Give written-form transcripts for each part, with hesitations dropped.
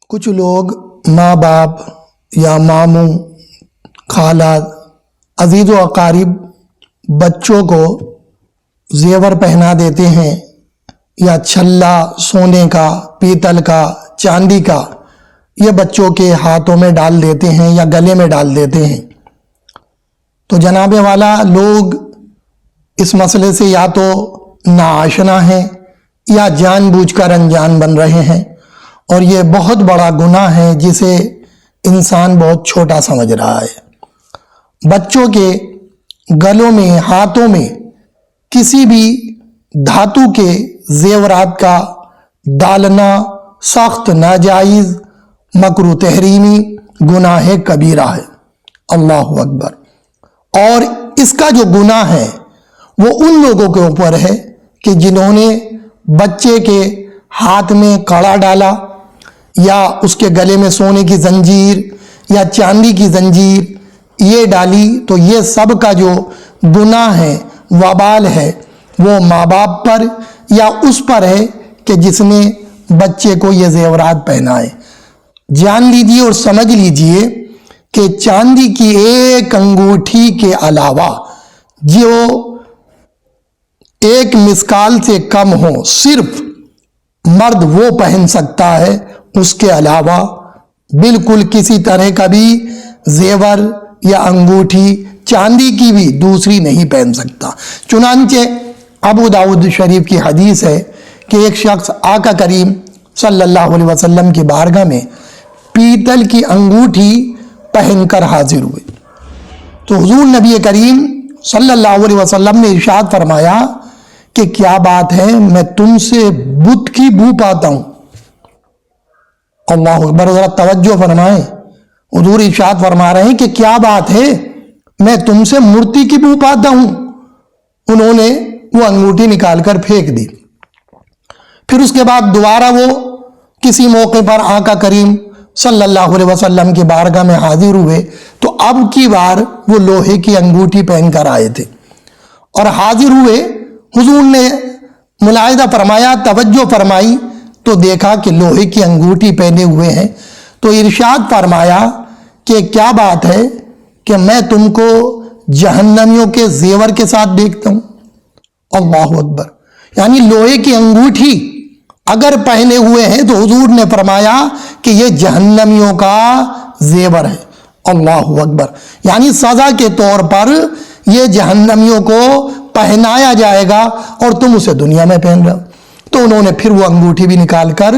کچھ لوگ ماں باپ یا ماموں خالہ عزیز و اقارب بچوں کو زیور پہنا دیتے ہیں یا چھلا سونے کا، پیتل کا، چاندی کا یہ بچوں کے ہاتھوں میں ڈال دیتے ہیں یا گلے میں ڈال دیتے ہیں۔ تو جناب والا لوگ اس مسئلے سے یا تو ناآشنا ہیں یا جان بوجھ کر انجان بن رہے ہیں، اور یہ بہت بڑا گناہ ہے جسے انسان بہت چھوٹا سمجھ رہا ہے۔ بچوں کے گلوں میں، ہاتھوں میں کسی بھی دھاتو کے زیورات کا ڈالنا سخت ناجائز، مکروہ تحریمی، گناہ کبیرہ ہے۔ اللہ اکبر۔ اور اس کا جو گناہ ہے وہ ان لوگوں کے اوپر ہے کہ جنہوں نے بچے کے ہاتھ میں کڑا ڈالا یا اس کے گلے میں سونے کی زنجیر یا چاندی کی زنجیر یہ ڈالی، تو یہ سب کا جو گناہ ہے، وبال ہے، وہ ماں باپ پر یا اس پر ہے کہ جس نے بچے کو یہ زیورات پہنائے۔ جان لیجیے اور سمجھ لیجیے کہ چاندی کی ایک انگوٹھی کے علاوہ جو ایک مسکال سے کم ہو صرف مرد وہ پہن سکتا ہے، اس کے علاوہ بالکل کسی طرح کا بھی زیور یا انگوٹھی چاندی کی بھی دوسری نہیں پہن سکتا۔ چنانچہ ابو داؤد شریف کی حدیث ہے کہ ایک شخص آقا کریم صلی اللہ علیہ وسلم کی بارگاہ میں پیتل کی انگوٹھی پہن کر حاضر ہوئے، تو حضور نبی کریم صلی اللہ علیہ وسلم نے ارشاد فرمایا کہ کیا بات ہے، میں تم سے بت کی بو پاتا ہوں۔ اللہ اکبر، ذرا توجہ فرمائیں، حضور ارشاد فرما رہے ہیں کہ کیا بات ہے، میں تم سے مورتی کی بو پاتا ہوں۔ انہوں نے وہ انگوٹھی نکال کر پھینک دی۔ پھر اس کے بعد دوبارہ وہ کسی موقع پر آقا کریم صلی اللہ علیہ وسلم کی بارگاہ میں حاضر ہوئے، تو اب کی بار وہ لوہے کی انگوٹھی پہن کر آئے تھے اور حاضر ہوئے۔ حضور نے ملاحظہ فرمایا، توجہ فرمائی، تو دیکھا کہ لوہے کی انگوٹھی پہنے ہوئے ہیں، تو ارشاد فرمایا کہ کیا بات ہے کہ میں تم کو جہنمیوں کے زیور کے ساتھ دیکھتا ہوں۔ اللہ اکبر، یعنی لوہے کی انگوٹھی اگر پہنے ہوئے ہیں تو حضور نے فرمایا کہ یہ جہنمیوں کا زیور ہے۔ اللہ اکبر، یعنی سزا کے طور پر یہ جہنمیوں کو پہنایا جائے گا اور تم اسے دنیا میں پہن رہے ہو۔ تو انہوں نے پھر وہ انگوٹھی بھی نکال کر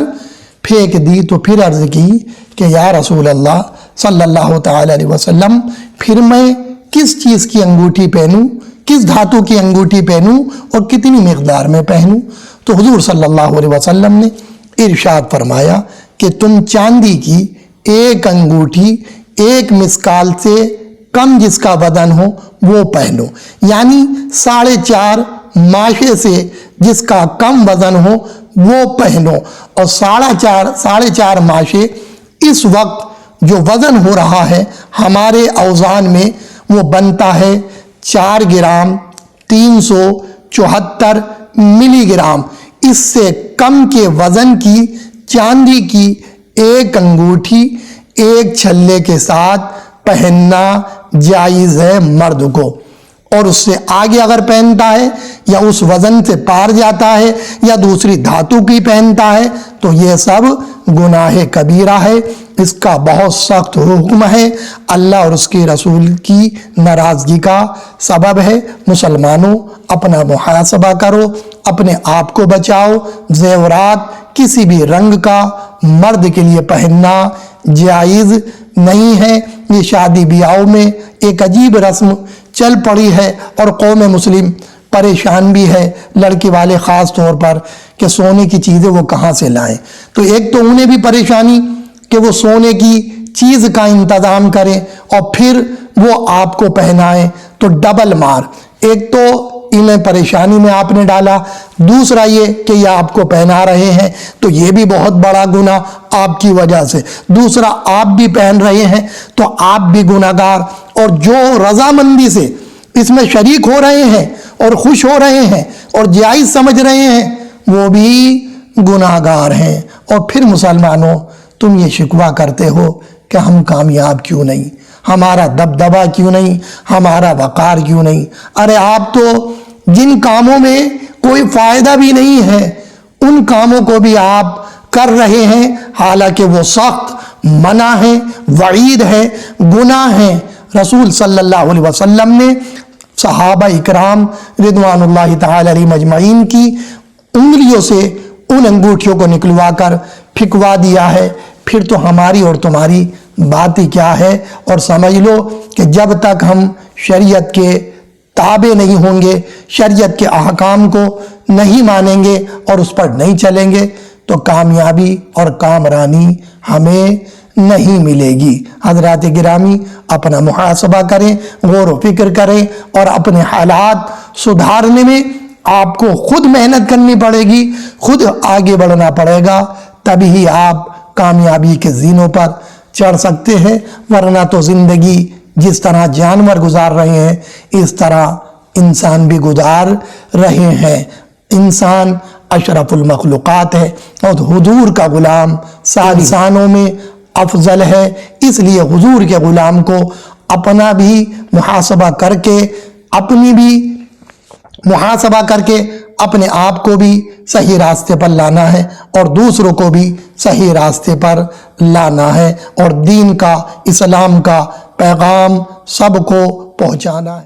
پھینک دی۔ تو پھر عرض کی کہ یا رسول اللہ صلی اللہ تعالی علیہ وسلم، پھر میں کس چیز کی انگوٹھی پہنوں، کس دھاتو کی انگوٹھی پہنوں اور کتنی مقدار میں پہنوں؟ تو حضور صلی اللہ علیہ وسلم نے ارشاد فرمایا کہ تم چاندی کی ایک انگوٹھی ایک مسکال سے کم جس کا وزن ہو وہ پہنو، یعنی 4.5 ماشے سے جس کا کم وزن ہو وہ پہنو۔ اور 4.5 ماشے اس وقت جو وزن ہو رہا ہے ہمارے اوزان میں وہ بنتا ہے 4 گرام 374 ملی گرام۔ اس سے کم کے وزن کی چاندی کی ایک انگوٹھی ایک چھلے کے ساتھ پہننا جائز ہے مرد کو، اور اس سے آگے اگر پہنتا ہے یا اس وزن سے پار جاتا ہے یا دوسری دھاتو کی پہنتا ہے تو یہ سب گناہ کبیرہ ہے، اس کا بہت سخت حکم ہے، اللہ اور اس کے رسول کی ناراضگی کا سبب ہے۔ مسلمانوں اپنا محاسبہ کرو، اپنے آپ کو بچاؤ۔ زیورات کسی بھی رنگ کا مرد کے لیے پہننا جائز نہیں ہے۔ یہ شادی بیاہوں میں ایک عجیب رسم چل پڑی ہے اور قوم مسلم پریشان بھی ہے، لڑکی والے خاص طور پر، کہ سونے کی چیزیں وہ کہاں سے لائیں۔ تو ایک تو انہیں بھی پریشانی کہ وہ سونے کی چیز کا انتظام کریں اور پھر وہ آپ کو پہنائیں، تو ڈبل مار۔ ایک تو انہیں پریشانی میں آپ نے ڈالا، دوسرا یہ کہ یہ آپ کو پہنا رہے ہیں تو یہ بھی بہت بڑا گناہ آپ کی وجہ سے، دوسرا آپ بھی پہن رہے ہیں تو آپ بھی گناہگار، اور جو رضامندی سے اس میں شریک ہو رہے ہیں اور خوش ہو رہے ہیں اور جائز سمجھ رہے ہیں وہ بھی گناہگار ہیں۔ اور پھر مسلمانوں تم یہ شکوہ کرتے ہو کہ ہم کامیاب کیوں نہیں، ہمارا دبدبہ کیوں نہیں، ہمارا وقار کیوں نہیں۔ ارے آپ تو جن کاموں میں کوئی فائدہ بھی نہیں ہے ان کاموں کو بھی آپ کر رہے ہیں، حالانکہ وہ سخت منع ہے، وعید ہے، گناہ ہے۔ رسول صلی اللہ علیہ وسلم نے صحابہ اکرام رضوان اللہ تعالی علیہ مجمعین کی انگلیوں سے ان انگوٹھیوں کو نکلوا کر پھکوا دیا ہے، پھر تو ہماری اور تمہاری بات ہی کیا ہے۔ اور سمجھ لو کہ جب تک ہم شریعت کے تابع نہیں ہوں گے، شریعت کے احکام کو نہیں مانیں گے اور اس پر نہیں چلیں گے تو کامیابی اور کامرانی ہمیں نہیں ملے گی۔ حضرات گرامی، اپنا محاسبہ کریں، غور و فکر کریں، اور اپنے حالات سدھارنے میں آپ کو خود محنت کرنی پڑے گی، خود آگے بڑھنا پڑے گا، تبھی آپ کامیابی کے زینوں پر چڑھ سکتے ہیں، ورنہ تو زندگی جس طرح جانور گزار رہے ہیں اس طرح انسان بھی گزار رہے ہیں۔ انسان اشرف المخلوقات ہے اور حضور کا غلام سارے انسانوں میں افضل ہے، اس لیے حضور کے غلام کو اپنا بھی محاسبہ کر کے اپنے آپ کو بھی صحیح راستے پر لانا ہے اور دوسروں کو بھی صحیح راستے پر لانا ہے، اور دین کا، اسلام کا پیغام سب کو پہنچانا ہے۔